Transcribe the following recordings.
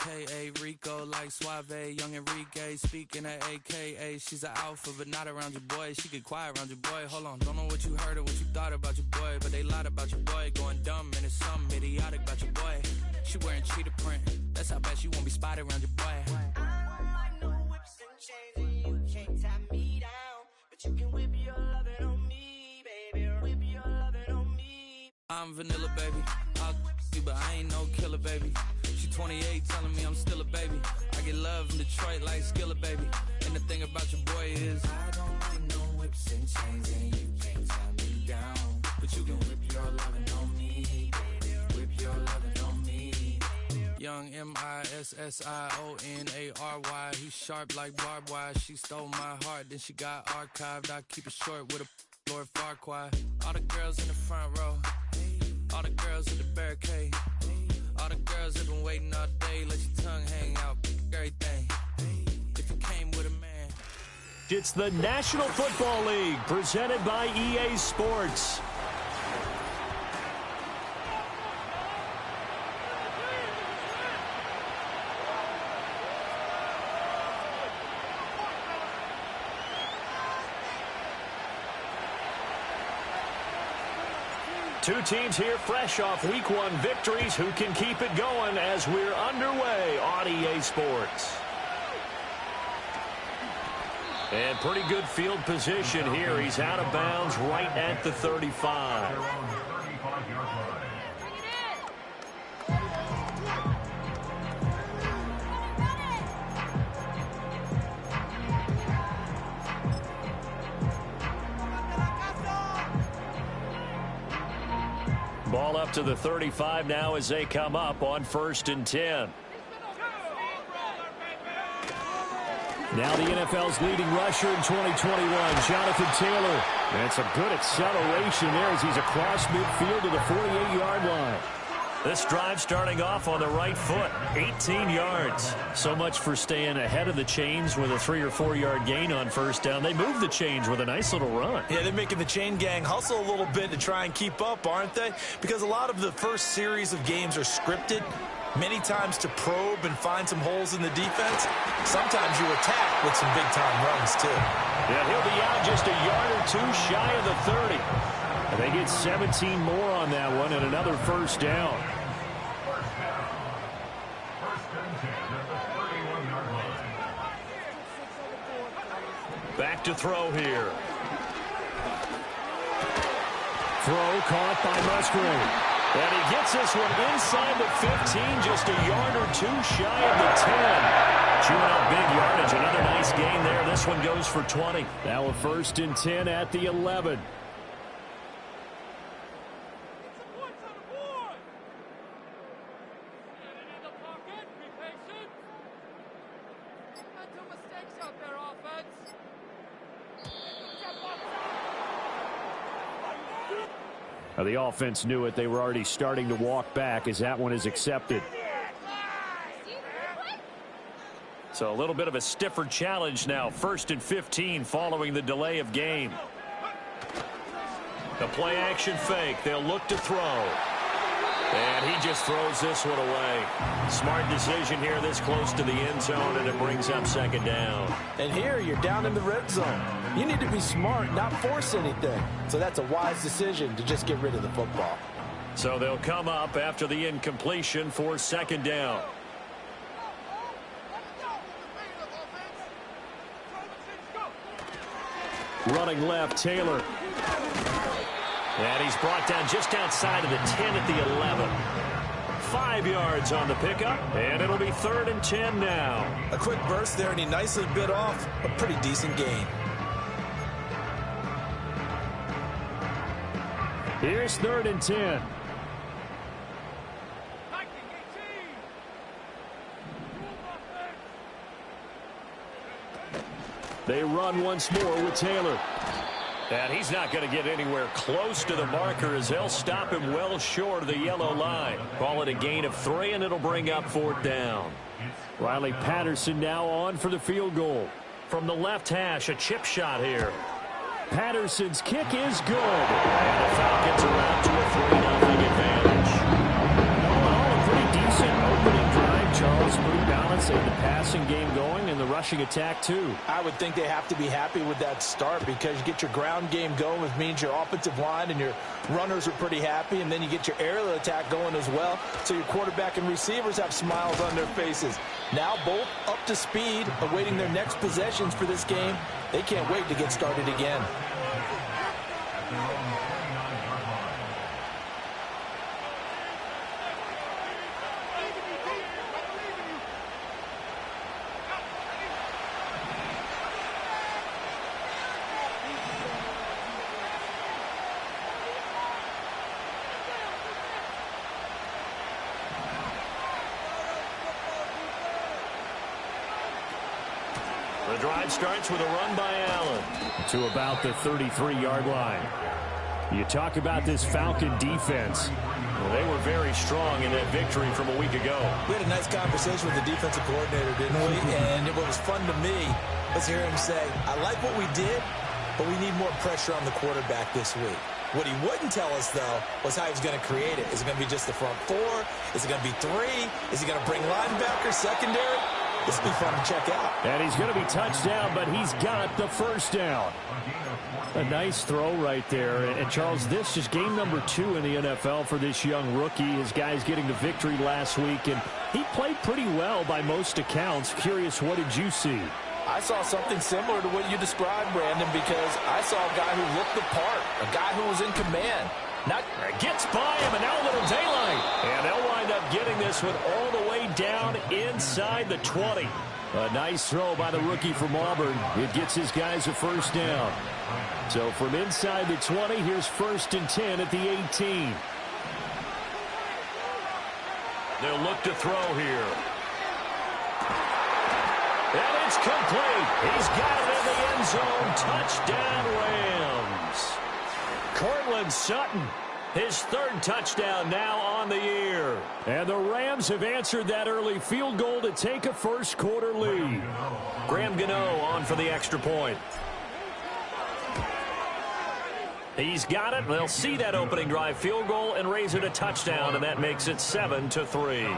AKA Rico like Suave, young Enrique, speaking at AKA. She's an alpha, but not around your boy. She get quiet around your boy. Hold on, don't know what you heard or what you thought about your boy, but they lied about your boy. Going dumb and it's something idiotic about your boy. She wearing cheetah print. That's how bad she won't be spotted around your boy. I don't like no whips and chains, and you can't tie me down, but you can whip your lovin' on me, baby. Whip your lovin' on me. I'm vanilla, baby. I'll you, but I ain't no killer, baby. She 28, telling me I'm still a baby. I get love in Detroit like Skilla, baby. And the thing about your boy is I don't like no whips and chains, and you can't tie me down, but you can whip your lovin' on me, baby. Whip your lovin' on me. Young MISSIONARY. He's sharp like barbed wire. She stole my heart, then she got archived. I keep it short with a Lord Farquaad. All the girls in the front row, all the girls at the barricade, all the girls have been waiting all day. Let your tongue hang out, everything. If you came with a man. It's the National Football League presented by EA Sports. Two teams here fresh off Week 1 victories. Who can keep it going as we're underway on EA Sports? And pretty good field position here. He's out of bounds right at the 35. Ball up to the 35 now as they come up on 1st and 10. Now the NFL's leading rusher in 2021, Jonathan Taylor. And some good acceleration there as he's across midfield to the 48-yard line. This drive starting off on the right foot, 18 yards. So much for staying ahead of the chains with a 3 or 4 yard gain on first down. They move the chains with a nice little run. Yeah, they're making the chain gang hustle a little bit to try and keep up, aren't they? Because a lot of the first series of games are scripted, many times to probe and find some holes in the defense. Sometimes you attack with some big-time runs, too. Yeah, he'll be out just a yard or two shy of the 30. And they get 17 more on that one and another first down. Back to throw here. Throw caught by Musgrave. And he gets this one inside the 15, just a yard or two shy of the 10. Chewing up big yardage. Another nice gain there. This one goes for 20. Now a 1st and 10 at the 11. The offense knew it. They were already starting to walk back as that one is accepted. So a little bit of a stiffer challenge now. 1st and 15 following the delay of game. The play action fake. They'll look to throw. And he just throws this one away. Smart decision here this close to the end zone, and it brings up 2nd down. And here you're down in the red zone. You need to be smart, not force anything. So that's a wise decision to just get rid of the football. So they'll come up after the incompletion for 2nd down. Running left, Taylor. And he's brought down just outside of the 10 at the 11. 5 yards on the pickup, and it'll be 3rd and 10 now. A quick burst there, and he nicely bit off a pretty decent gain. Here's 3rd and 10. They run once more with Taylor. And he's not going to get anywhere close to the marker as they'll stop him well short of the yellow line. Call it a gain of 3, and it'll bring up 4th down. Riley Patterson now on for the field goal. From the left hash, a chip shot here. Patterson's kick is good. And the Falcons are out to a 3-0 advantage. All in all, a pretty decent opening drive, Charles. balance. They had the passing game going and the rushing attack too. I would think they have to be happy with that start because you get your ground game going, which means your offensive line and your runners are pretty happy, and then you get your aerial attack going as well, so your quarterback and receivers have smiles on their faces. Now both up to speed, awaiting their next possessions for this game. They can't wait to get started again. The drive starts with a run by Allen to about the 33-yard line. You talk about this Falcon defense. Well, they were very strong in that victory from a week ago. We had a nice conversation with the defensive coordinator, didn't we? And what was fun to me was hear him say, I like what we did, but we need more pressure on the quarterback this week. What he wouldn't tell us, though, was how he was going to create it. Is it going to be just the front four? Is it going to be three? Is he going to bring linebackers, secondary? This will be fun to check out. And he's going to be touched down, but he's got the first down. A nice throw right there. And Charles, this is game number 2 in the NFL for this young rookie. His guys getting the victory last week, and he played pretty well by most accounts. Curious, what did you see? I saw something similar to what you described, Brandon, because I saw a guy who looked the part, a guy who was in command. Gets by him, and now a little daylight. And they'll wind up getting this one all the way down inside the 20. A nice throw by the rookie from Auburn. It gets his guys a first down. So from inside the 20, here's 1st and 10 at the 18. They'll look to throw here. And it's complete. He's got it in the end zone. Touchdown, Rams. Cortland Sutton, his 3rd touchdown now on the year. And the Rams have answered that early field goal to take a first-quarter lead. Graham Gano on for the extra point. He's got it. They'll see that opening drive field goal and raise it a touchdown, and that makes it 7-3.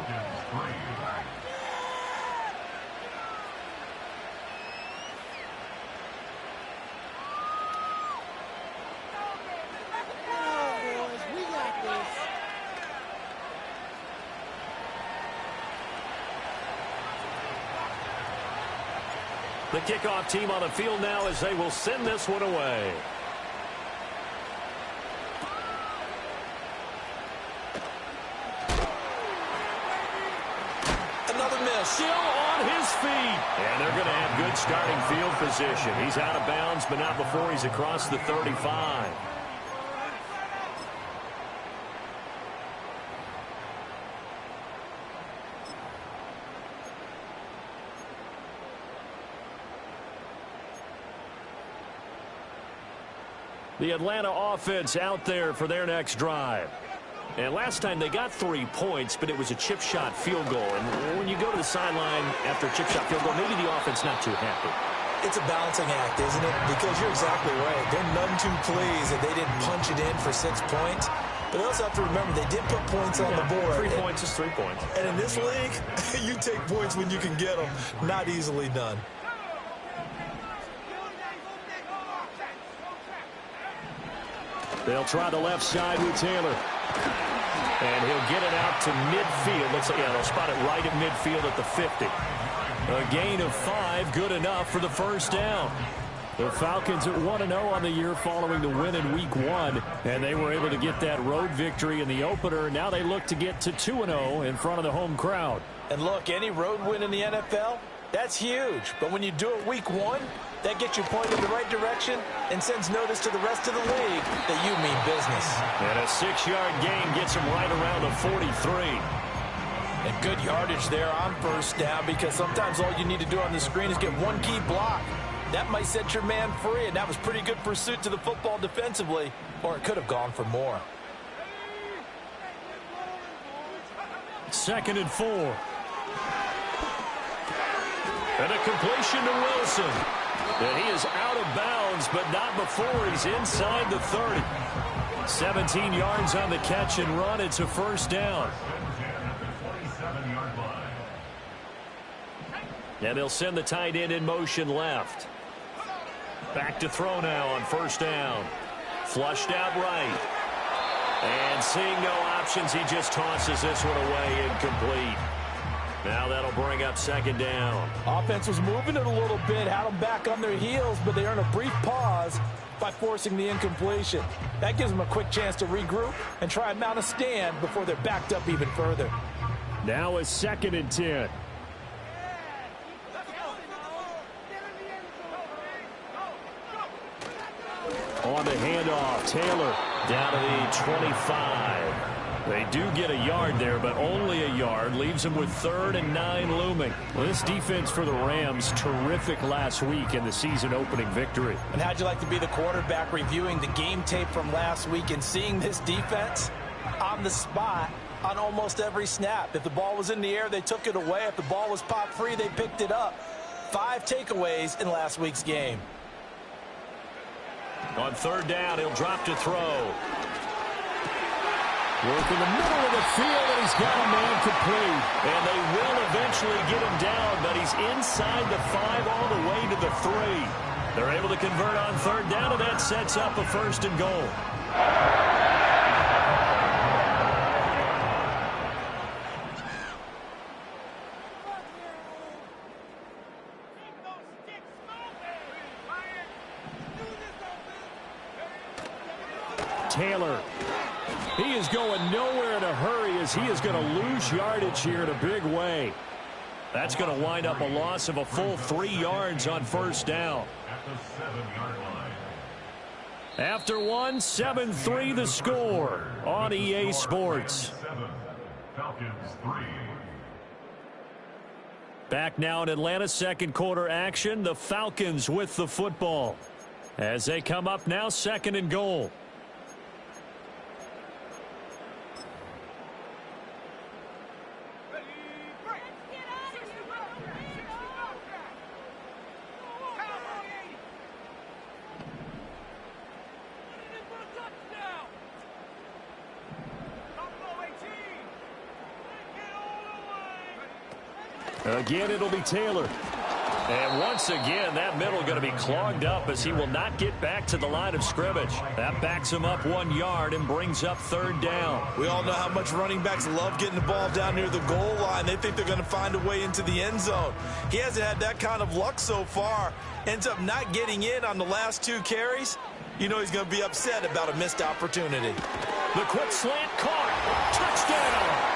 The kickoff team on the field now as they will send this one away. Another miss. Still on his feet. And they're going to have good starting field position. He's out of bounds, but not before he's across the 35. The Atlanta offense out there for their next drive. And last time they got 3 points, but it was a chip shot field goal. And when you go to the sideline after a chip shot field goal, maybe the offense not too happy. It's a balancing act, isn't it? Because you're exactly right. They're none too pleased that they didn't punch it in for 6 points. But they also have to remember they did put points on the board. 3 points is 3 points. And in this league, you take points when you can get them. Not easily done. They'll try the left side with Taylor. And he'll get it out to midfield. Looks like, yeah, they'll spot it right at midfield at the 50. A gain of 5, good enough for the first down. The Falcons at 1-0 on the year following the win in Week 1. And they were able to get that road victory in the opener. Now they look to get to 2-0 in front of the home crowd. And look, any road win in the NFL, that's huge. But when you do it Week 1, that gets you pointed in the right direction and sends notice to the rest of the league that you mean business. And a 6-yard gain gets him right around the 43. And good yardage there on first down, because sometimes all you need to do on the screen is get one key block. That might set your man free, and that was pretty good pursuit to the football defensively, or it could have gone for more. 2nd and 4. And a completion to Wilson. And he is out of bounds, but not before he's inside the 30. 17 yards on the catch and run. It's a first down. And they'll send the tight end in motion left. Back to throw now on first down. Flushed out right. And seeing no options, he just tosses this one away, incomplete. Now that'll bring up second down. Offense was moving it a little bit, had them back on their heels, but they earn a brief pause by forcing the incompletion. That gives them a quick chance to regroup and try and mount a stand before they're backed up even further. Now a 2nd and 10. On the handoff, Taylor down to the 25. They do get a yard there, but only a yard. Leaves them with 3rd and 9 looming. Well, this defense for the Rams, terrific last week in the season opening victory. And how'd you like to be the quarterback reviewing the game tape from last week and seeing this defense on the spot on almost every snap? If the ball was in the air, they took it away. If the ball was popped free, they picked it up. 5 takeaways in last week's game. On 3rd down, he'll drop to throw. Work in the middle of the field, and he's got a man complete. And they will eventually get him down, but he's inside the 5 all the way to the 3. They're able to convert on 3rd down, and that sets up a 1st and goal. Taylor. He is going nowhere in a hurry as he is going to lose yardage here in a big way. That's going to wind up a loss of a full 3 yards on 1st down. After 1, 7-3 the score on EA Sports. Back now in Atlanta, 2nd quarter action. The Falcons with the football as they come up now 2nd and goal. Again, it'll be Taylor. And once again, that middle going to be clogged up as he will not get back to the line of scrimmage. That backs him up 1 yard and brings up 3rd down. We all know how much running backs love getting the ball down near the goal line. They think they're going to find a way into the end zone. He hasn't had that kind of luck so far. Ends up not getting in on the last 2 carries. You know he's going to be upset about a missed opportunity. The quick slant caught. Touchdown.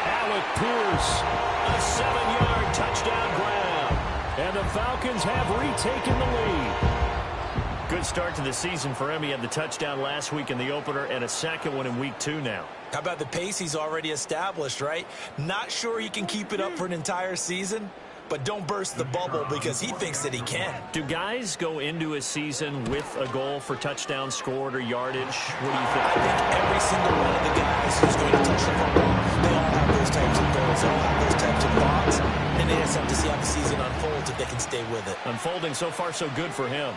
Alec Pierce, a 7-yard touchdown grab. And the Falcons have retaken the lead. Good start to the season for him. He had the touchdown last week in the opener and a 2nd one in week 2 now. How about the pace he's already established, right? Not sure he can keep it up for an entire season, but don't burst the bubble because he thinks that he can. Do guys go into a season with a goal for touchdown scored or yardage? What do you think? I think every single one of the guys who's going to touch the football, they all have those types of goals. They all have those types of thoughts, and they just have to see how the season unfolds if they can stay with it. Unfolding so far so good for him.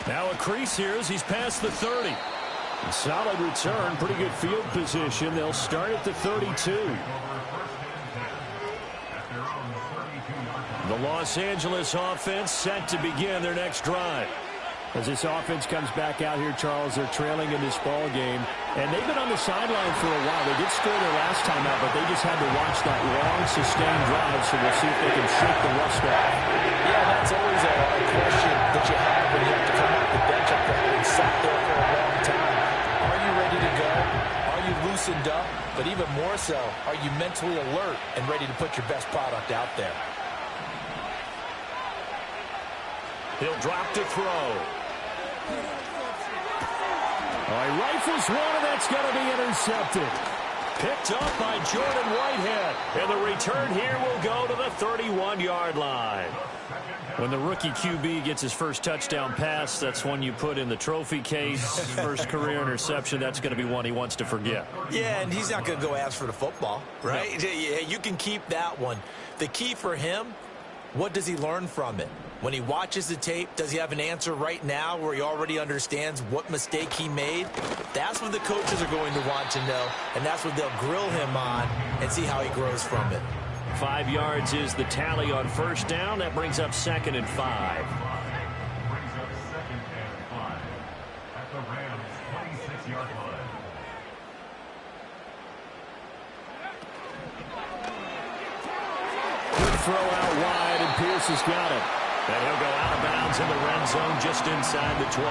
Now a crease here as he's past the 30. Solid return, pretty good field position. They'll start at the 32. The Los Angeles offense set to begin their next drive. As this offense comes back out here, Charles, they're trailing in this ball game. And they've been on the sideline for a while. They did score their last time out, but they just had to watch that long, sustained drive, so we'll see if they can shake the rust off. Yeah, that's always a question that you have when you have to come off the bench after having sat there for a long time. Are you ready to go? Are you loosened up? But even more so, are you mentally alert and ready to put your best product out there? He'll drop to throw. He rifles one, and that's going to be intercepted. Picked up by Jordan Whitehead. And the return here will go to the 31-yard line. When the rookie QB gets his first touchdown pass, that's one you put in the trophy case. First career interception, that's going to be one he wants to forget. Yeah, and he's not going to go ask for the football, right? No. Yeah, you can keep that one. The key for him, what does he learn from it? When he watches the tape, does he have an answer right now where he already understands what mistake he made? That's what the coaches are going to want to know, and that's what they'll grill him on and see how he grows from it. 5 yards is the tally on first down. That brings up 2nd and 5. Good throw out wide, and Pierce has got it. And he'll go out of bounds in the red zone just inside the 20.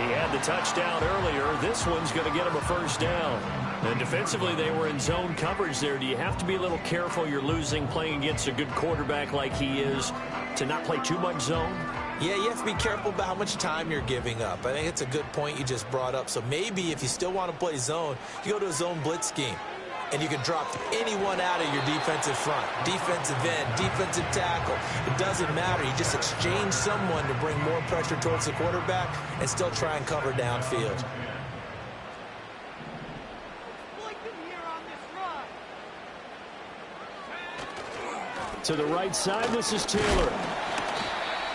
He had the touchdown earlier. This one's going to get him a first down. And defensively, they were in zone coverage there. Do you have to be a little careful? You're losing playing against a good quarterback like he is to not play too much zone? Yeah, you have to be careful about how much time you're giving up. I think it's a good point you just brought up. So maybe if you still want to play zone, you go to a zone blitz scheme. And you can drop anyone out of your defensive front, defensive end, defensive tackle. It doesn't matter. You just exchange someone to bring more pressure towards the quarterback and still try and cover downfield. To the right side, this is Taylor.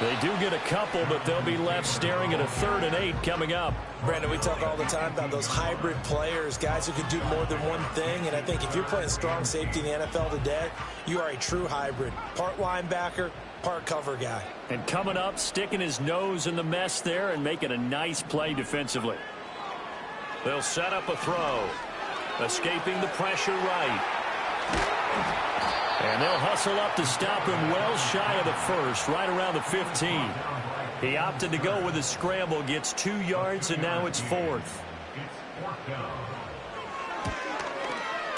They do get a couple, but they'll be left staring at a 3rd and 8 coming up. Brandon, we talk all the time about those hybrid players, guys who can do more than one thing. And I think if you're playing strong safety in the NFL today, you are a true hybrid. Part linebacker, part cover guy. And coming up, sticking his nose in the mess there and making a nice play defensively. They'll set up a throw. Escaping the pressure right. And they'll hustle up to stop him well shy of the first, right around the 15. He opted to go with a scramble, gets 2 yards, and now it's 4th.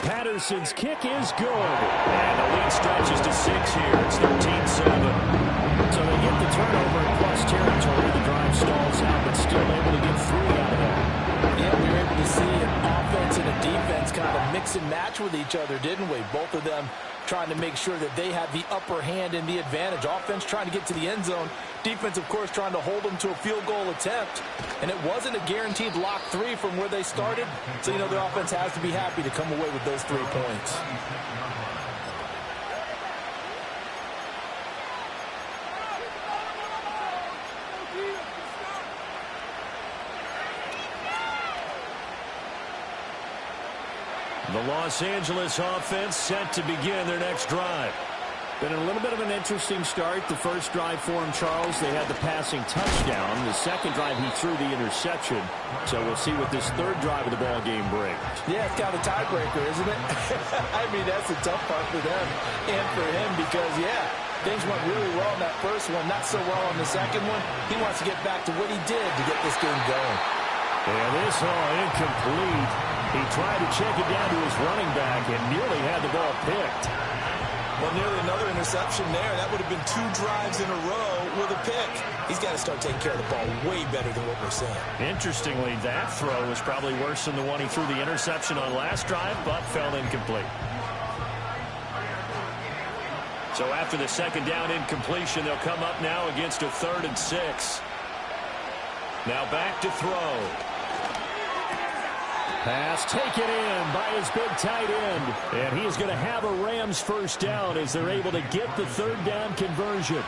Patterson's kick is good. And the lead stretches to 6 here. It's 13-7. So they get the turnover in plus territory. The drive stalls out, but still able to get 3 out of that. Yeah, we were able to see an offense and a defense kind of mix and match with each other, didn't we? Both of them trying to make sure that they had the upper hand and the advantage. Offense trying to get to the end zone. Defense, of course, trying to hold them to a field goal attempt. And it wasn't a guaranteed lock 3 from where they started. So, you know, the offense has to be happy to come away with those 3 points. The Los Angeles offense set to begin their next drive. Been a little bit of an interesting start. The first drive for him, Charles, they had the passing touchdown. The second drive, he threw the interception. So we'll see what this 3rd drive of the ball game brings. Yeah, it's kind of a tiebreaker, isn't it? I mean, that's the tough part for them and for him because, yeah, things went really well in that first one, not so well on the second one. He wants to get back to what he did to get this game going. And this all incomplete. He tried to check it down to his running back and nearly had the ball picked. Well, nearly another interception there. That would have been 2 drives in a row with a pick. He's got to start taking care of the ball way better than what we're saying. Interestingly, that throw was probably worse than the one he threw the interception on last drive, but fell incomplete. So after the second down incompletion, they'll come up now against a 3rd and 6. Now back to throw. Pass taken in by his big tight end. And he is going to have a Rams first down as they're able to get the 3rd down conversion.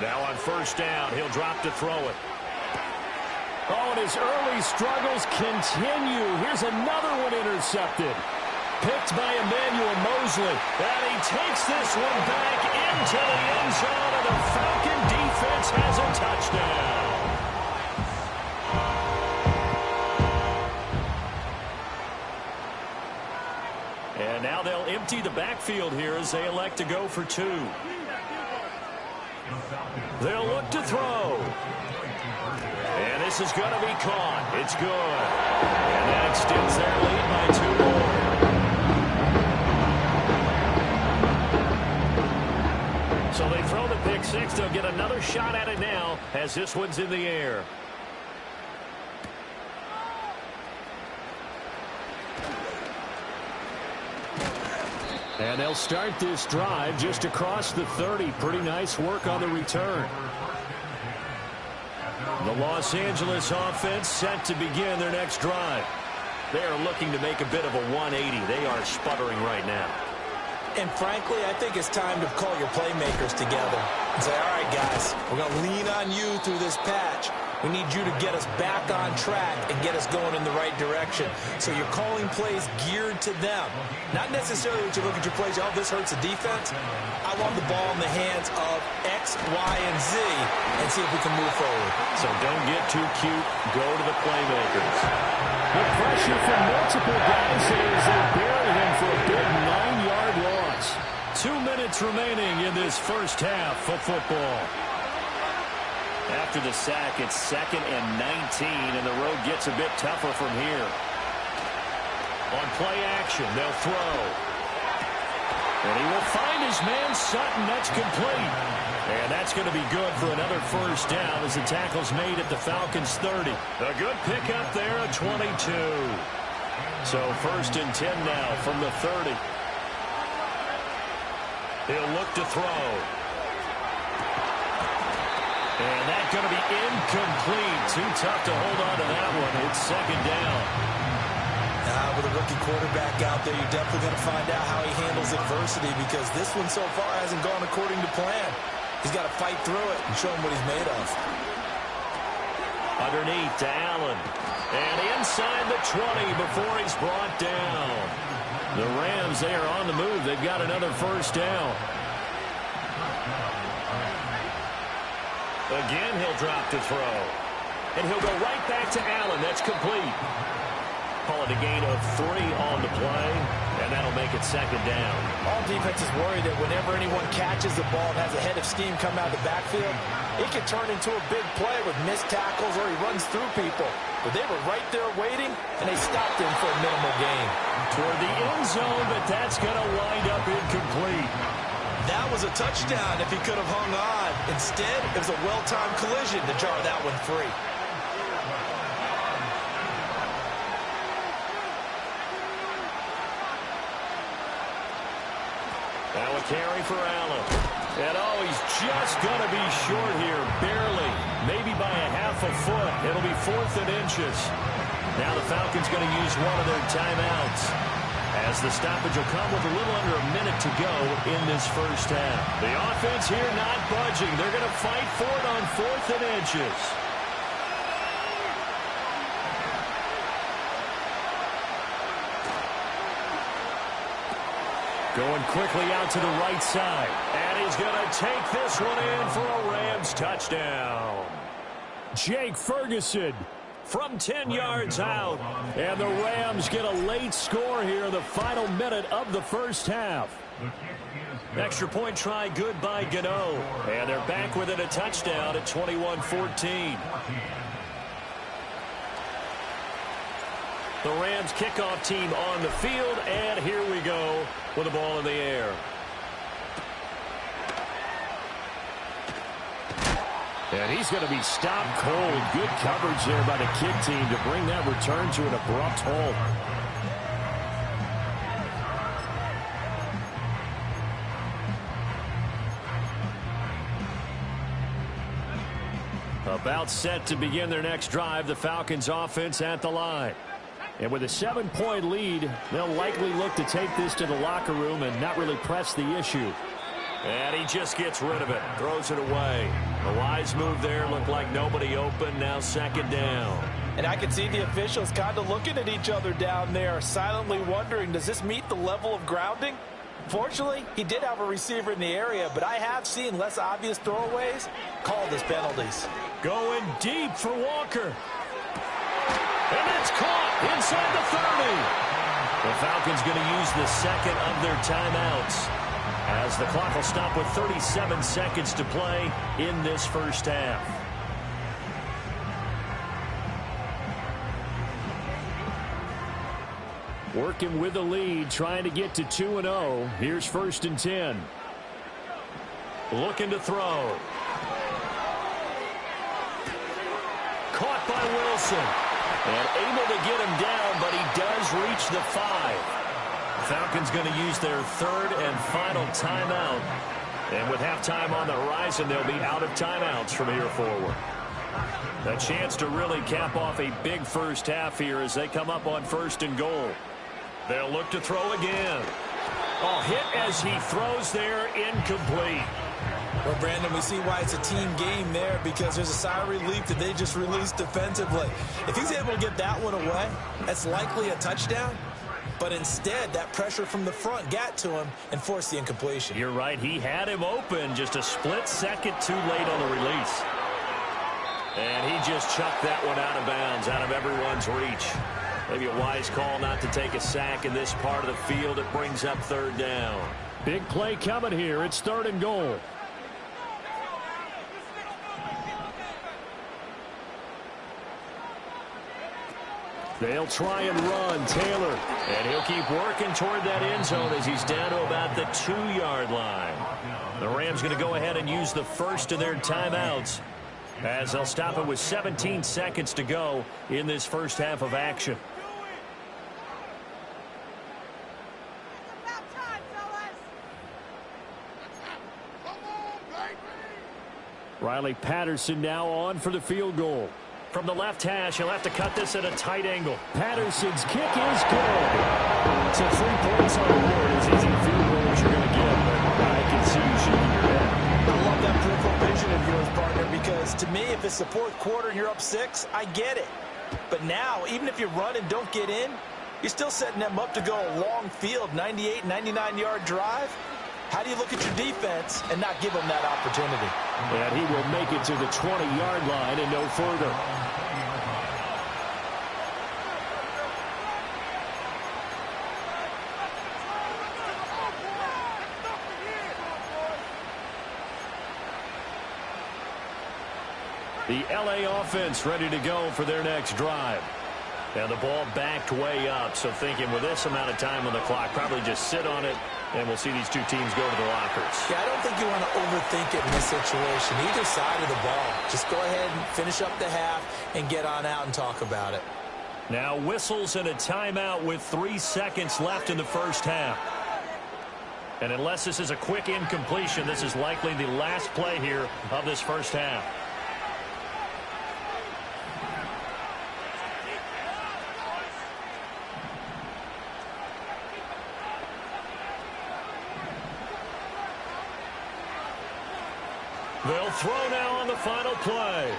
Now on first down, he'll drop to throw it. Oh, and his early struggles continue. Here's another one intercepted. Picked by Emmanuel Mosley. And he takes this one back into the end zone, and the Falcon defense has a touchdown. And now they'll empty the backfield here as they elect to go for 2. They'll look to throw. And this is going to be caught. It's good. And that extends their lead by 2 more. So they throw the pick 6. They'll get another shot at it now as this one's in the air. And they'll start this drive just across the 30. Pretty nice work on the return. The Los Angeles offense set to begin their next drive. They are looking to make a bit of a 180. They are sputtering right now. And frankly, I think it's time to call your playmakers together and say, all right, guys, we're going to lean on you through this patch. We need you to get us back on track and get us going in the right direction. So you're calling plays geared to them. Not necessarily what you look at your plays, oh, this hurts the defense. I want the ball in the hands of X, Y, and Z and see if we can move forward. So don't get too cute. Go to the playmakers. The pressure from multiple guys as they bury him for a big 9-yard loss. 2 minutes remaining in this first half of football. After the sack, it's 2nd and 19, and the road gets a bit tougher from here. On play action, they'll throw. And he will find his man, Sutton. That's complete. And that's going to be good for another first down as the tackle's made at the Falcons' 30. A good pickup there at 22. So 1st and 10 now from the 30. He'll look to throw. And that's going to be incomplete. Too tough to hold on to that one. It's 2nd down. With a rookie quarterback out there, you're definitely going to find out how he handles adversity because this one so far hasn't gone according to plan. He's got to fight through it and show him what he's made of. Underneath to Allen. And inside the 20 before he's brought down. The Rams, they are on the move. They've got another first down. Again, he'll drop to throw. And he'll go right back to Allen. That's complete. Call it a gain of 3 on the play, and that'll make it 2nd down. All defenses worry that whenever anyone catches the ball and has a head of steam come out of the backfield, it can turn into a big play with missed tackles or he runs through people. But they were right there waiting, and they stopped him for a minimal gain. Toward the end zone, but that's going to wind up incomplete. That was a touchdown if he could have hung on. Instead, it was a well-timed collision to jar that one free. Now a carry for Allen. And oh, he's just going to be short here, barely. Maybe by a half a foot. It'll be 4th and inches. Now the Falcons going to use one of their timeouts, as the stoppage will come with a little under a minute to go in this first half. The offense here not budging. They're going to fight for it on 4th and inches. Going quickly out to the right side. And he's going to take this one in for a Rams touchdown. Jake Ferguson from 10 yards out. And the Rams get a late score here in the final minute of the first half. Extra point try good by Gano. And they're back within a touchdown at 21-14. The Rams kickoff team on the field, and here we go with the ball in the air. And he's going to be stopped cold. Good coverage there by the kick team to bring that return to an abrupt halt. About set to begin their next drive, the Falcons offense at the line. And with a 7-point lead, they'll likely look to take this to the locker room and not really press the issue. And he just gets rid of it, throws it away. A wise move there, looked like nobody open, now 2nd down. And I can see the officials kind of looking at each other down there, silently wondering, does this meet the level of grounding? Fortunately, he did have a receiver in the area, but I have seen less obvious throwaways called as penalties. Going deep for Walker. And it's caught inside the 30. The Falcons going to use the 2nd of their timeouts, as the clock will stop with 37 seconds to play in this first half. Working with the lead, trying to get to 2-0. Here's 1st and 10. Looking to throw. Caught by Wilson. And able to get him down, but he does reach the 5. Falcons going to use their 3rd and final timeout. And with halftime on the horizon, they'll be out of timeouts from here forward. A chance to really cap off a big first half here as they come up on 1st and goal. They'll look to throw again. Oh, hit as he throws there, incomplete. Well, Brandon, we see why it's a team game there, because there's a sigh of relief that they just released defensively. If he's able to get that one away, that's likely a touchdown. But instead, that pressure from the front got to him and forced the incompletion. You're right. He had him open, just a split second too late on the release. And he just chucked that one out of bounds, out of everyone's reach. Maybe a wise call not to take a sack in this part of the field. It brings up third down. Big play coming here. It's 3rd and goal. They'll try and run. Taylor. And he'll keep working toward that end zone as he's down to about the 2-yard line. The Rams going to go ahead and use the first of their timeouts, as they'll stop it with 17 seconds to go in this first half of action. Riley Patterson now on for the field goal. From the left hash, he'll have to cut this at a tight angle. Patterson's kick is good. So 3 points on the board. As easy field goal as you're going to get, but I can see you shaking your head. I love that peripheral vision of yours, partner, because to me, if it's the 4th quarter and you're up 6, I get it. But now, even if you run and don't get in, you're still setting them up to go a long field, 98, 99-yard drive. How do you look at your defense and not give them that opportunity? And he will make it to the 20-yard line and no further. The LA offense ready to go for their next drive. And the ball backed way up, so thinking with this amount of time on the clock, probably just sit on it, and we'll see these two teams go to the lockers. Yeah, I don't think you want to overthink it in this situation. Either side of the ball. Just go ahead and finish up the half and get on out and talk about it. Now whistles and a timeout with 3 seconds left in the first half. And unless this is a quick incompletion, this is likely the last play here of this first half. They'll throw now on the final play.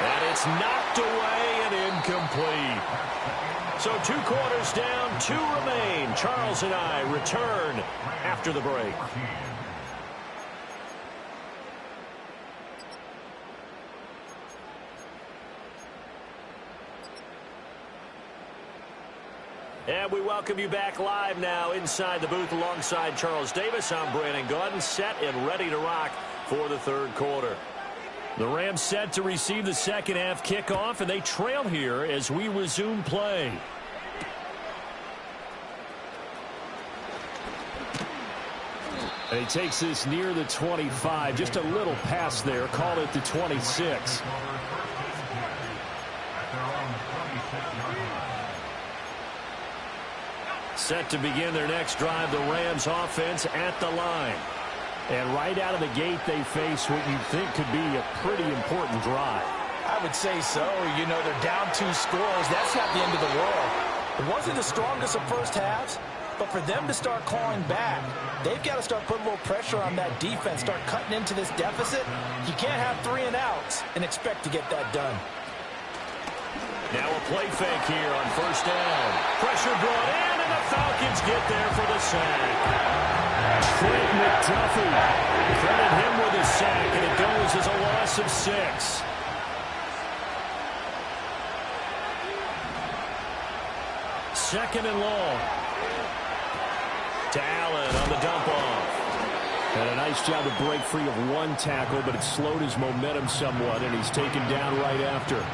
And it's knocked away and incomplete. So 2 quarters down, 2 remain. Charles and I return after the break. And we welcome you back live now inside the booth alongside Charles Davis. I'm Brandon Gaudin, set and ready to rock for the 3rd quarter. The Rams set to receive the second half kickoff, and they trail here as we resume play. And he takes this near the 25, just a little past there, call it the 26. Set to begin their next drive, the Rams offense at the line. And right out of the gate, they face what you think could be a pretty important drive. I would say so. You know, they're down 2 scores. That's not the end of the world. It wasn't the strongest of first halves, but for them to start clawing back, they've got to start putting a little pressure on that defense, start cutting into this deficit. You can't have 3 and outs and expect to get that done. Now a play fake here on first down. Pressure brought in, and the Falcons get there for the sack. Trent McDuffie. Credit him with a sack, and it goes as a loss of 6. Second and long. To Allen on the dump off. And a nice job to break free of 1 tackle, but it slowed his momentum somewhat, and he's taken down right after.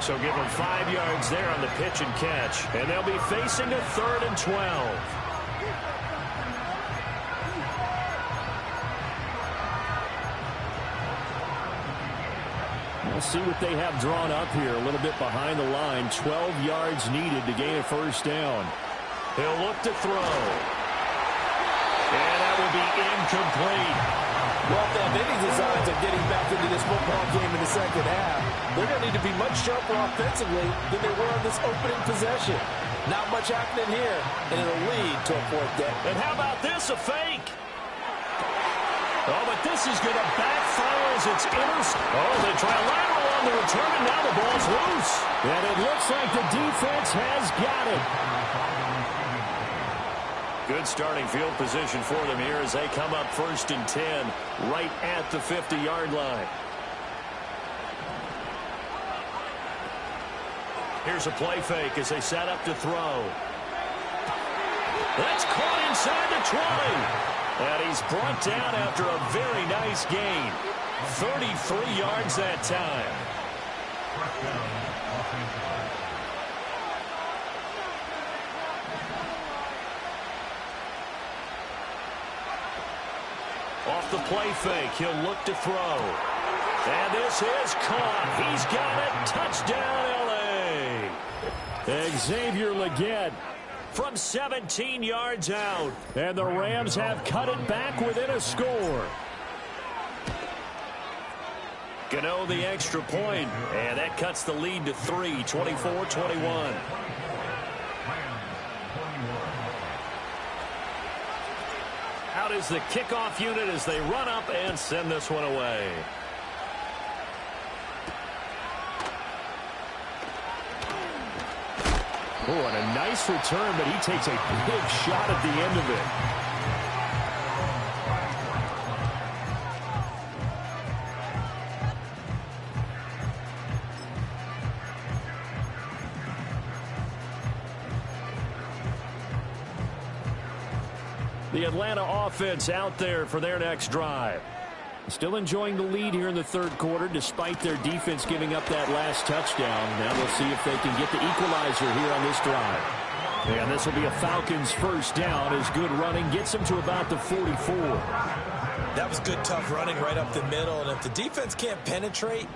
So give him 5 yards there on the pitch and catch. And they'll be facing a 3rd and 12. We'll see what they have drawn up here. A little bit behind the line. 12 yards needed to gain a first down. He'll look to throw. And that will be incomplete. Well, if they have any designs of getting back into this football game in the second half, they're going to need to be much sharper offensively than they were on this opening possession. Not much happening here, and it'll lead to a fourth down. And how about this, a fake? Oh, but this is going to backfire as it's Oh, they try a lateral on the return, and now the ball's loose. And it looks like the defense has got it. Good starting field position for them here as they come up 1st and 10 right at the 50-yard line. Here's a play fake as they set up to throw. That's caught inside the 20. And he's brought down after a very nice gain. 33 yards that time. Off the play fake, he'll look to throw. And this is caught. He's got it. Touchdown, L.A. Xavier Legette from 17 yards out. And the Rams have cut it back within a score. Gano the extra point, and that cuts the lead to 3, 24-21. Out is the kickoff unit as they run up and send this one away. Oh, and a nice return, but he takes a big shot at the end of it. The Atlanta offense out there for their next drive. Still enjoying the lead here in the third quarter despite their defense giving up that last touchdown. Now we'll see if they can get the equalizer here on this drive. And this will be a Falcons first down as good running gets them to about the 44. That was good, tough running right up the middle. And if the defense can't penetrate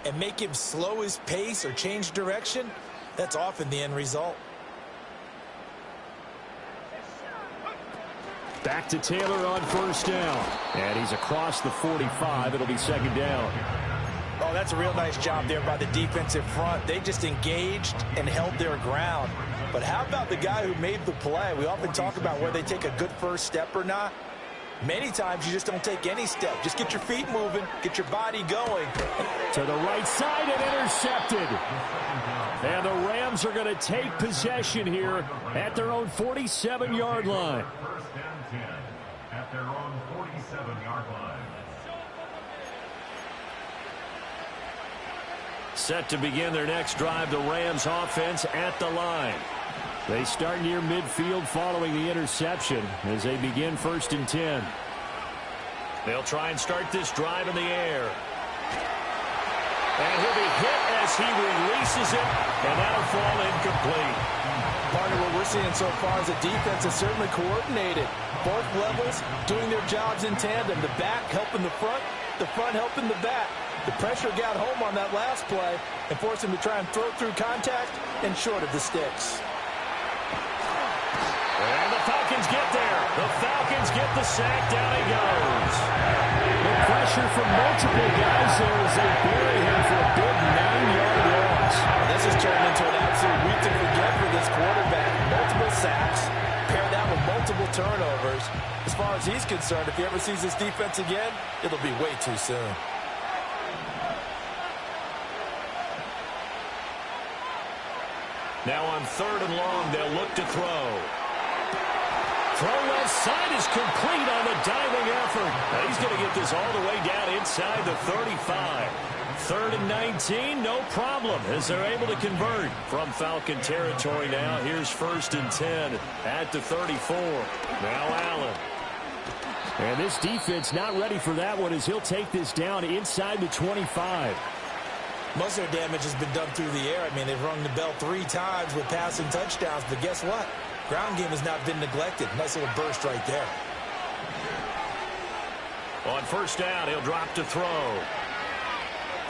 and make him slow his pace or change direction, that's often the end result. Back to Taylor on first down. And he's across the 45. It'll be second down. Oh, that's a real nice job there by the defensive front. They just engaged and held their ground. But how about the guy who made the play? We often talk about whether they take a good first step or not. Many times you just don't take any step. Just get your feet moving, get your body going. To the right side and intercepted. And the Rams are going to take possession here at their own 47-yard line. At their own 47-yard line. Set to begin their next drive, the Rams offense at the line. They start near midfield following the interception as they begin 1st and 10. They'll try and start this drive in the air. And he'll be hit as he releases it, and that'll fall incomplete. Part of what we're seeing so far is the defense is certainly coordinated. Both levels doing their jobs in tandem. The back helping the front helping the back. The pressure got home on that last play and forced him to try and throw through contact and short of the sticks. And the Falcons get there. The Falcons get the sack. Down he goes. The pressure from multiple guys there as they bury him for a big 9-yard loss. This has turned into an absolute week to forget for this quarterback. Multiple sacks, paired that with multiple turnovers. As far as he's concerned, if he ever sees this defense again, it'll be way too soon. Now on 3rd and long, they'll look to throw. Throw left side is complete on the diving effort. Now he's going to get this all the way down inside the 35. 3rd and 19, no problem as they're able to convert from Falcon territory now. Here's 1st and 10 at the 34. Now Allen. And this defense not ready for that one as he'll take this down inside the 25. Most of their damage has been done through the air. I mean, they've rung the bell 3 times with passing touchdowns, but guess what? Ground game has not been neglected. Nice little burst right there. On 1st down, he'll drop to throw.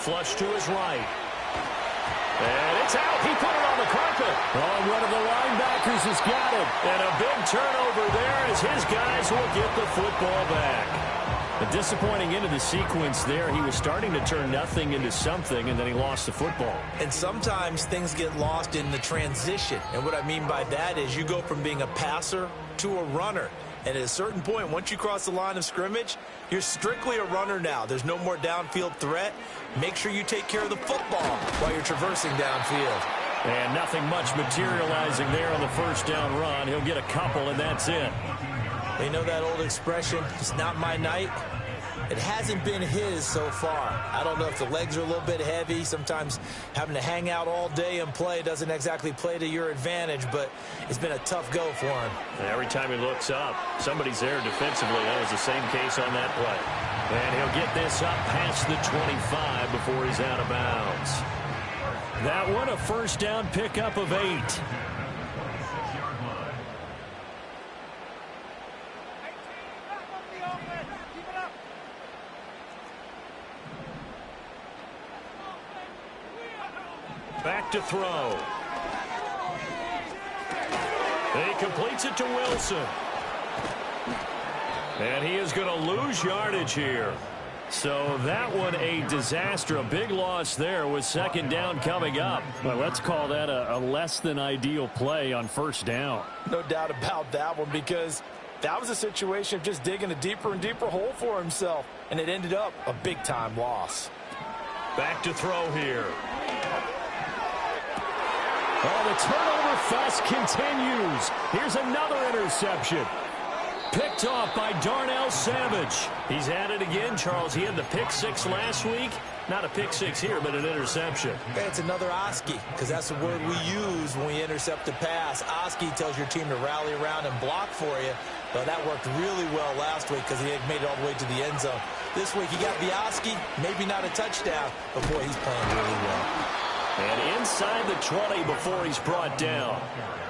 Flush to his right. And it's out. He put it on the carpet. Oh, one of the linebackers has got it. And a big turnover there as his guys will get the football back. A disappointing end of the sequence there. He was starting to turn nothing into something, and then he lost the football. And sometimes things get lost in the transition. And what I mean by that is you go from being a passer to a runner. And at a certain point, once you cross the line of scrimmage, you're strictly a runner now. There's no more downfield threat. Make sure you take care of the football while you're traversing downfield. And nothing much materializing there on the first down run. He'll get a couple, and that's it. You know that old expression, it's not my night? It hasn't been his so far. I don't know if the legs are a little bit heavy. Sometimes having to hang out all day and play doesn't exactly play to your advantage, but it's been a tough go for him. And every time he looks up, somebody's there defensively. That was the same case on that play. And he'll get this up past the 25 before he's out of bounds. That one, a first down pickup of 8. Back to throw. He completes it to Wilson. And he is going to lose yardage here. So that one a disaster, a big loss there with second down coming up. Well, let's call that a less than ideal play on first down. No doubt about that one, because that was a situation of just digging a deeper and deeper hole for himself, and it ended up a big-time loss. Back to throw here. Oh, the turnover fest continues. Here's another interception. Picked off by Darnell Savage. He's at it again, Charles. He had the pick 6 last week. Not a pick 6 here, but an interception. It's another Oski, because that's the word we use when we intercept a pass. Oski tells your team to rally around and block for you. Well, that worked really well last week because he had made it all the way to the end zone. This week he got the Oski, maybe not a touchdown, but boy, he's playing really well. And inside the 20 before he's brought down.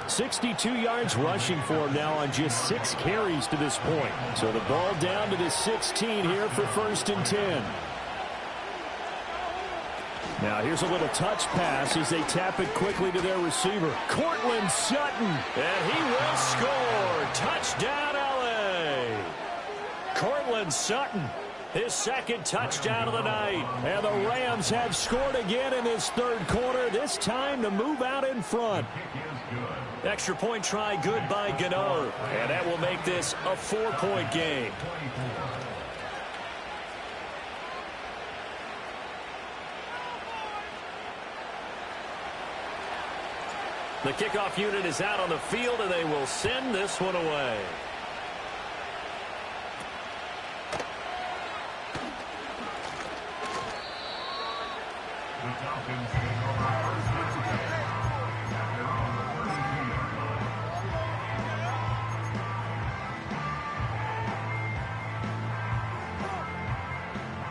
62 yards rushing for him now on just 6 carries to this point. So the ball down to the 16 here for first and 10. Now here's a little touch pass as they tap it quickly to their receiver. Cortland Sutton. And he will score. Touchdown, LA. Cortland Sutton. His second touchdown of the night. And the Rams have scored again in this third quarter, this time to move out in front. Extra point try good by Gano. And that will make this a 4-point game. The kickoff unit is out on the field, and they will send this one away.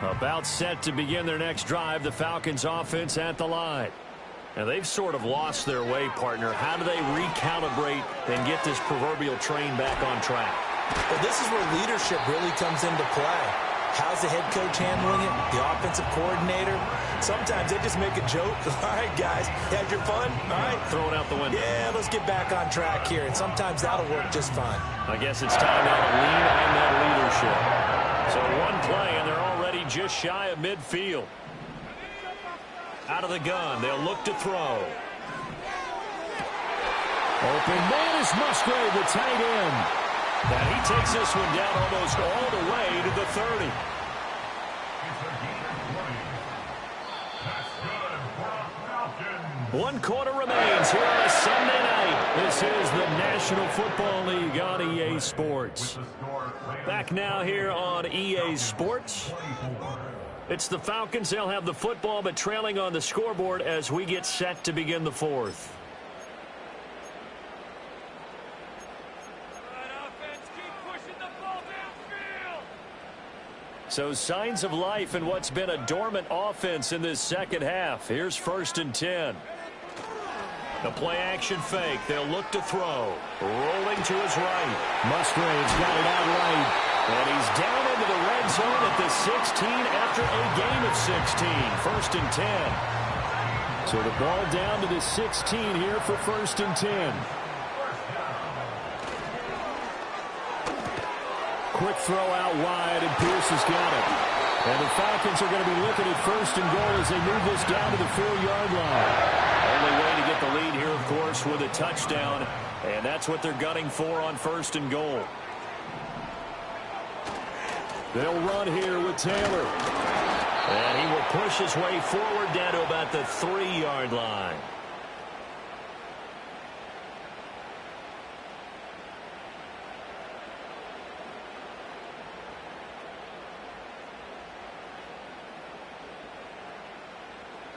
About set to begin their next drive, the Falcons offense at the line. And they've sort of lost their way, partner. How do they recalibrate and get this proverbial train back on track? Well, this is where leadership really comes into play. How's the head coach handling it? The offensive coordinator? Sometimes they just make a joke. All right, guys, you had your fun? All right. Throw it out the window. Yeah, let's get back on track here. And sometimes that'll work just fine. I guess it's time now to lean on that leadership. So one play, and they're already just shy of midfield. Out of the gun, they'll look to throw. Open man is Musgrave, the tight end. Now he takes this one down almost all the way to the 30. One quarter remains here on a Sunday night. This is the National Football League on EA Sports. Back now here on EA Sports. It's the Falcons. They'll have the football, but trailing on the scoreboard as we get set to begin the fourth. So signs of life in what's been a dormant offense in this second half. Here's first and 10. The play action fake. They'll look to throw. Rolling to his right. Musgrave's got it out right. And he's down into the red zone at the 16 after a gain of 16. First and 10. So the ball down to the 16 here for first and 10. quick throw out wide, and Pierce has got it. And the Falcons are going to be looking at first and goal as they move this down to the 4-yard line. Only way to get the lead here, of course, with a touchdown. And that's what they're gunning for on first and goal. They'll run here with Taylor. And he will push his way forward down to about the 3-yard line.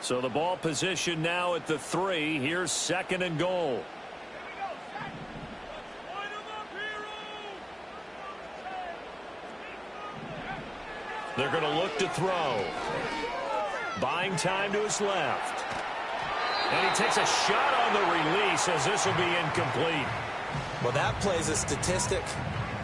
So the ball position now at the 3. Here's second and goal. They're going to look to throw. Buying time to his left. And he takes a shot on the release as this will be incomplete. Well, that plays a statistic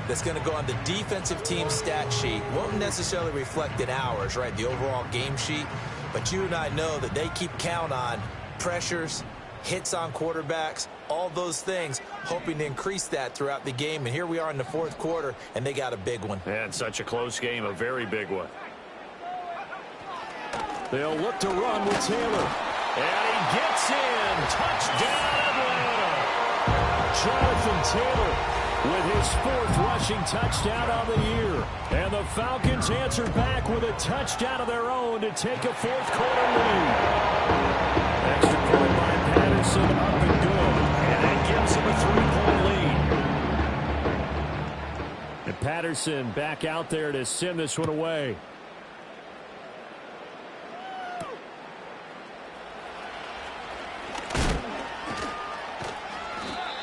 that's going to go on the defensive team stat sheet. Won't necessarily reflect in ours, right, the overall game sheet. But you and I know that they keep count on pressures, hits on quarterbacks, all those things, hoping to increase that throughout the game. And here we are in the fourth quarter, and they got a big one. And such a close game, a very big one. They'll look to run with Taylor. And he gets in. Touchdown, Atlanta. Jonathan Taylor with his 4th rushing touchdown of the year. And the Falcons answer back with a touchdown of their own to take a fourth-quarter lead. Extra point by Patterson, up and good. And that gives him a 3-point lead. And Patterson back out there to send this one away.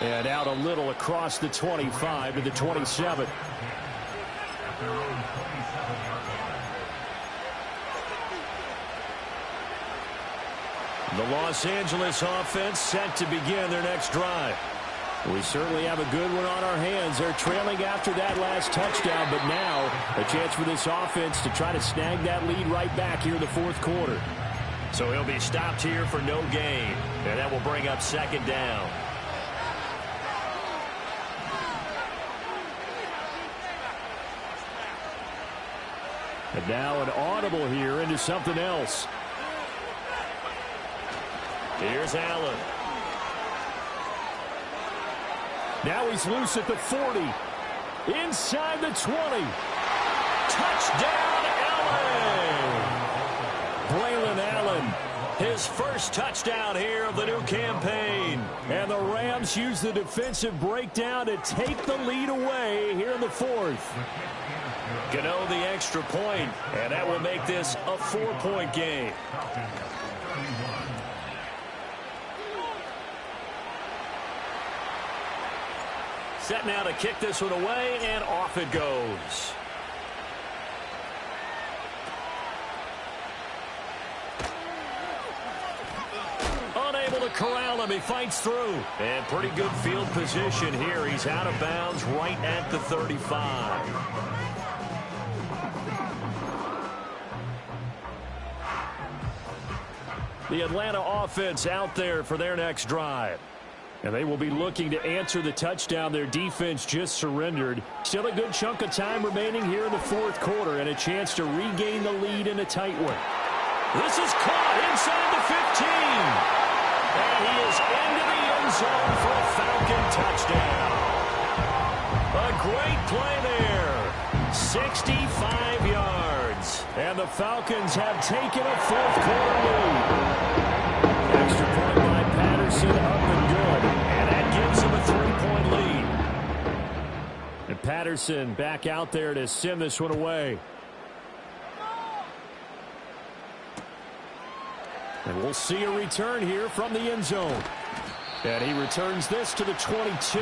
And out a little across the 25 to the 27. The Los Angeles offense set to begin their next drive. We certainly have a good one on our hands. They're trailing after that last touchdown, but now a chance for this offense to try to snag that lead right back here in the fourth quarter. So he'll be stopped here for no gain, and that will bring up second down. And now an audible here into something else. Here's Allen. Now he's loose at the 40. Inside the 20. Touchdown, Allen! Braylon Allen. His first touchdown here of the new campaign. And the Rams use the defensive breakdown to take the lead away here in the fourth. Gano the extra point, and that will make this a 4-point game. Set now to kick this one away, and off it goes. Unable to corral him. He fights through. And pretty good field position here. He's out of bounds right at the 35. The Atlanta offense out there for their next drive. And they will be looking to answer the touchdown their defense just surrendered. Still a good chunk of time remaining here in the fourth quarter and a chance to regain the lead in a tight one. This is caught inside the 15. And he is into the end zone for a Falcon touchdown. A great play there. 65 yards. And the Falcons have taken a fourth quarter lead. Extra point by Patterson, up and good. And that gives him a 3-point lead. And Patterson back out there to send this one away. And we'll see a return here from the end zone. And he returns this to the 22.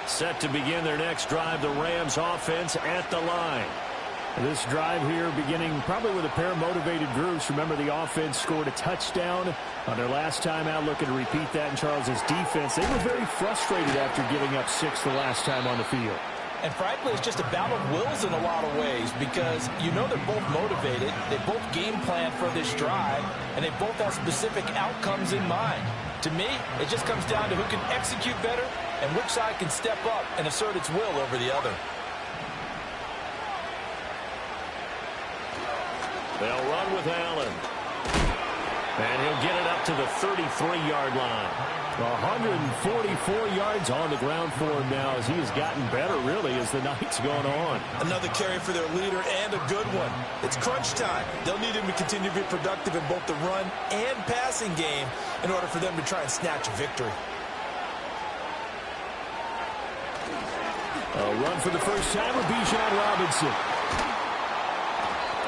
Set to begin their next drive, the Rams offense at the line. This drive here beginning probably with a pair of motivated groups. Remember, the offense scored a touchdown on their last time out, looking to repeat that in Charles's defense. They were very frustrated after giving up 6 the last time on the field. And frankly, it's just a battle of wills in a lot of ways because you know they're both motivated, they both game plan for this drive, and they both have specific outcomes in mind. To me, it just comes down to who can execute better and which side can step up and assert its will over the other. They'll run with Allen. And he'll get it up to the 33-yard line. 144 yards on the ground for him now as he has gotten better, really, as the night's gone on. Another carry for their leader and a good one. It's crunch time. They'll need him to continue to be productive in both the run and passing game in order for them to try and snatch a victory. A run for the first time with Bijan Robinson.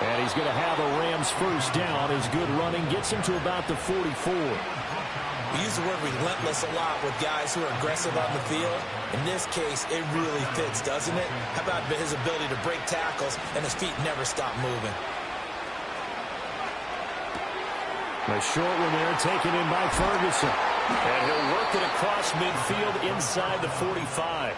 And he's going to have a Rams first down. His good running gets him to about the 44. We use the word relentless a lot with guys who are aggressive on the field. In this case, it really fits, doesn't it? How about his ability to break tackles and his feet never stop moving? A short one there taken in by Ferguson. And he'll work it across midfield inside the 45.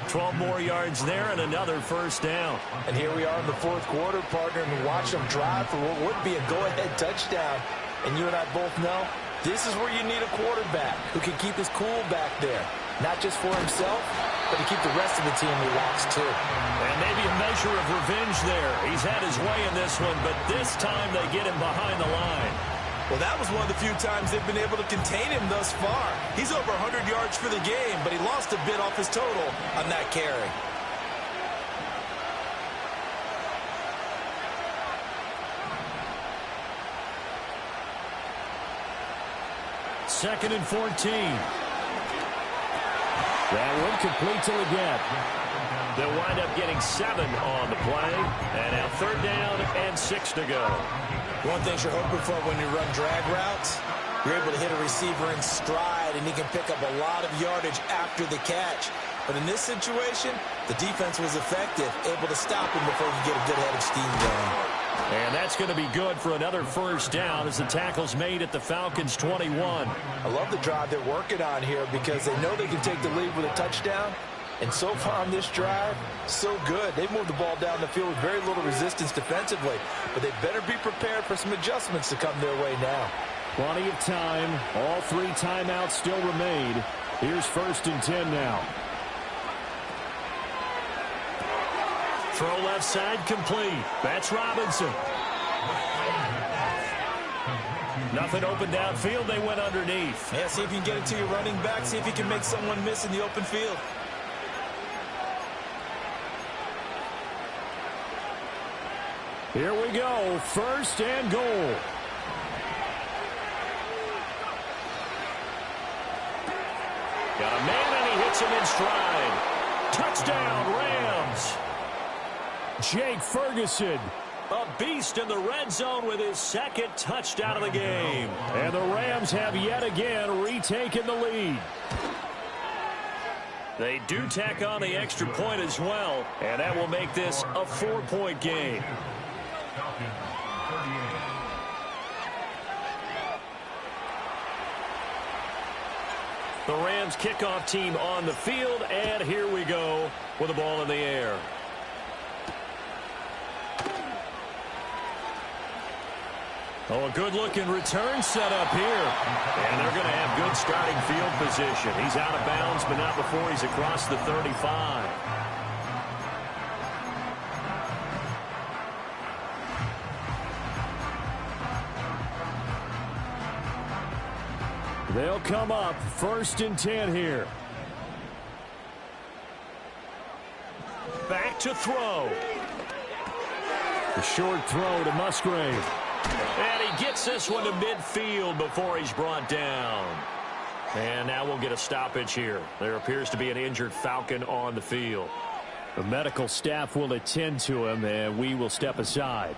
12 more yards there and another first down. And here we are in the fourth quarter, partner, and we watch them drive for what would be a go-ahead touchdown. And you and I both know this is where you need a quarterback who can keep his cool back there. Not just for himself, but to keep the rest of the team relaxed too. And maybe a measure of revenge there. He's had his way in this one, but this time they get him behind the line. Well, that was one of the few times they've been able to contain him thus far. He's over 100 yards for the game, but he lost a bit off his total on that carry. Second and 14. That one complete to Leggett. They'll wind up getting 7 on the play. And now third down and 6 to go. One thing you're hoping for when you run drag routes, you're able to hit a receiver in stride, and he can pick up a lot of yardage after the catch. But in this situation, the defense was effective, able to stop him before he could get a good head of steam going. And that's going to be good for another first down as the tackle's made at the Falcons' 21. I love the drive they're working on here because they know they can take the lead with a touchdown. And so far on this drive, so good. They've moved the ball down the field with very little resistance defensively. But they better be prepared for some adjustments to come their way now. Plenty of time. All 3 timeouts still remain. Here's first and 10 now. Throw left side complete. That's Robinson. Nothing open downfield. They went underneath. Yeah, see if you can get it to your running back. See if you can make someone miss in the open field. Here we go. First and goal. Got a man, and he hits him in stride. Touchdown, Rams. Jake Ferguson. A beast in the red zone with his second touchdown of the game. And the Rams have yet again retaken the lead. They do tack on the extra point as well, and that will make this a 4-point game. The Rams kickoff team on the field, and here we go with the ball in the air. Oh, a good-looking return set up here. And they're going to have good starting field position. He's out of bounds, but not before he's across the 35. They'll come up first and 10 here. Back to throw. The short throw to Musgrave. And he gets this one to midfield before he's brought down. And now we'll get a stoppage here. There appears to be an injured Falcon on the field. The medical staff will attend to him, and we will step aside.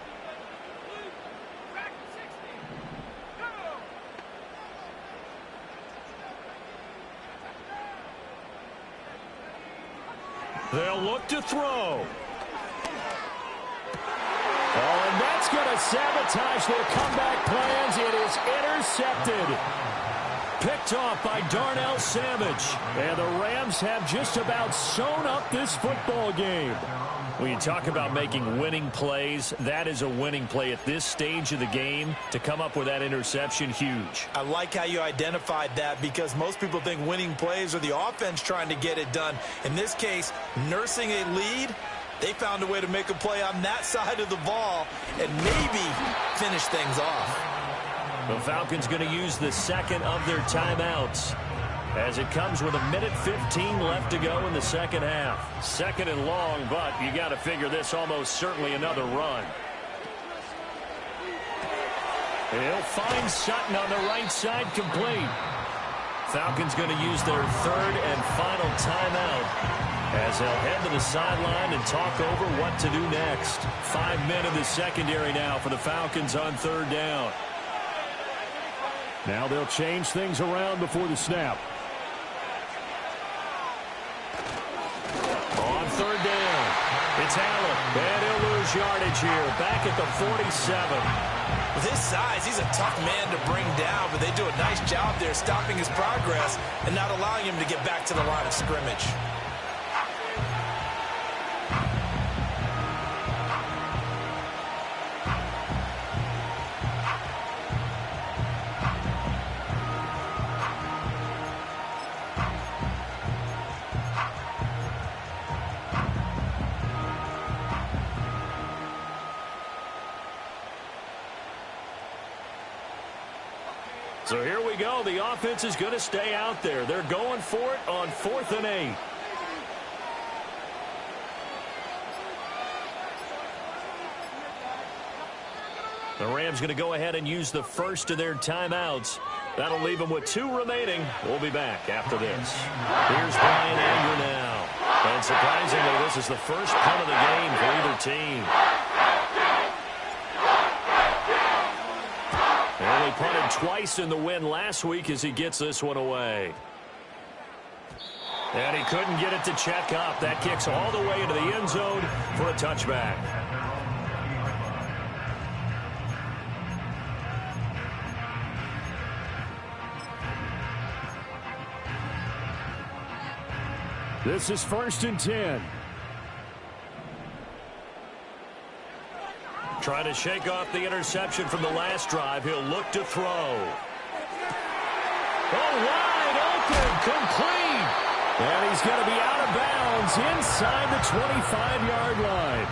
They'll look to throw. Oh, and that's going to sabotage their comeback plans. It is intercepted. Picked off by Darnell Savage. And the Rams have just about sewn up this football game. When you talk about making winning plays, that is a winning play at this stage of the game. To come up with that interception, huge. I like how you identified that, because most people think winning plays are the offense trying to get it done. In this case, nursing a lead, they found a way to make a play on that side of the ball and maybe finish things off. The Falcons going to use the second of their timeouts, as it comes with 1:15 left to go in the second half. Second and long, but you got to figure this almost certainly another run. He'll find Sutton on the right side, complete. Falcons going to use their third and final timeout, as they'll head to the sideline and talk over what to do next. 5 men in the secondary now for the Falcons on third down. Now they'll change things around before the snap. On third down, it's Allen, and he'll lose yardage here, back at the 47. With his size, he's a tough man to bring down, but they do a nice job there stopping his progress and not allowing him to get back to the line of scrimmage. So here we go. The offense is going to stay out there. They're going for it on 4th and 8. The Rams going to go ahead and use the first of their timeouts. That'll leave them with 2 remaining. We'll be back after this. Here's Brian Anger now. And surprisingly, this is the first punt of the game for either team. They only punted twice in the win last week as he gets this one away. And he couldn't get it to check up. That kicks all the way into the end zone for a touchback. This is 1st and 10. Trying to shake off the interception from the last drive. He'll look to throw. Oh, wide open, complete. And he's going to be out of bounds inside the 25-yard line.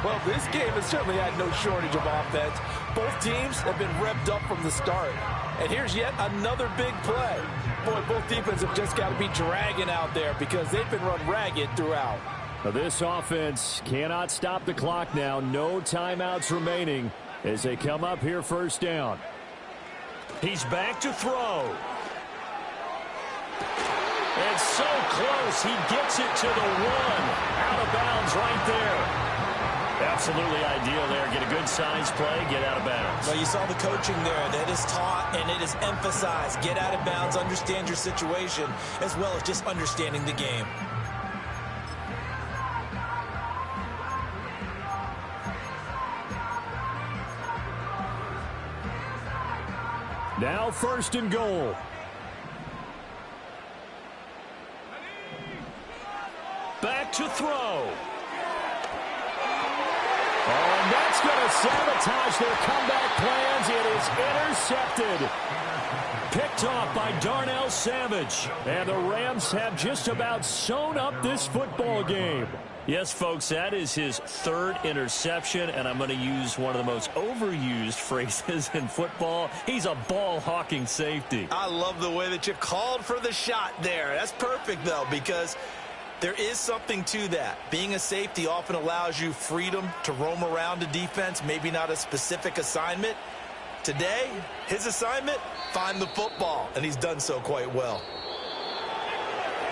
Well, this game has certainly had no shortage of offense. Both teams have been revved up from the start. And here's yet another big play. Boy, both defenses have just got to be dragging out there because they've been run ragged throughout. Now this offense cannot stop the clock now. No timeouts remaining as they come up here 1st down. He's back to throw. And so close. He gets it to the 1. Out of bounds right there. Absolutely ideal there. Get a good size play, get out of bounds. Well, you saw the coaching there. That is taught and it is emphasized. Get out of bounds, understand your situation, as well as just understanding the game. Now 1st and goal. Back to throw. Oh, and that's going to sabotage their comeback plans. It is intercepted. Picked off by Darnell Savage. And the Rams have just about sewn up this football game. Yes, folks, that is his 3rd interception, and I'm going to use one of the most overused phrases in football. He's a ball-hawking safety. I love the way that you called for the shot there. That's perfect, though, because there is something to that. Being a safety often allows you freedom to roam around a defense, maybe not a specific assignment. Today, his assignment, find the football, and he's done so quite well.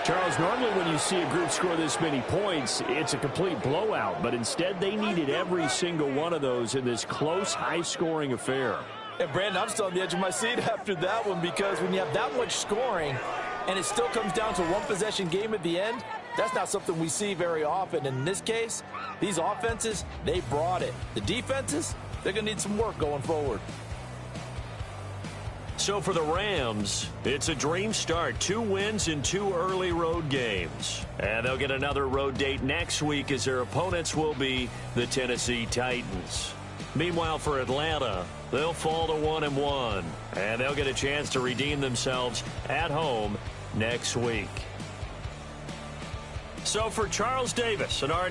Charles, normally when you see a group score this many points, it's a complete blowout. But instead, they needed every single one of those in this close, high-scoring affair. And, Brandon, I'm still on the edge of my seat after that one because when you have that much scoring and it still comes down to a one-possession game at the end, that's not something we see very often. And in this case, these offenses, they brought it. The defenses, they're going to need some work going forward. So for the Rams, it's a dream start. 2 wins in 2 early road games. And they'll get another road date next week as their opponents will be the Tennessee Titans. Meanwhile, for Atlanta, they'll fall to 1-1. And they'll get a chance to redeem themselves at home next week. So for Charles Davis and our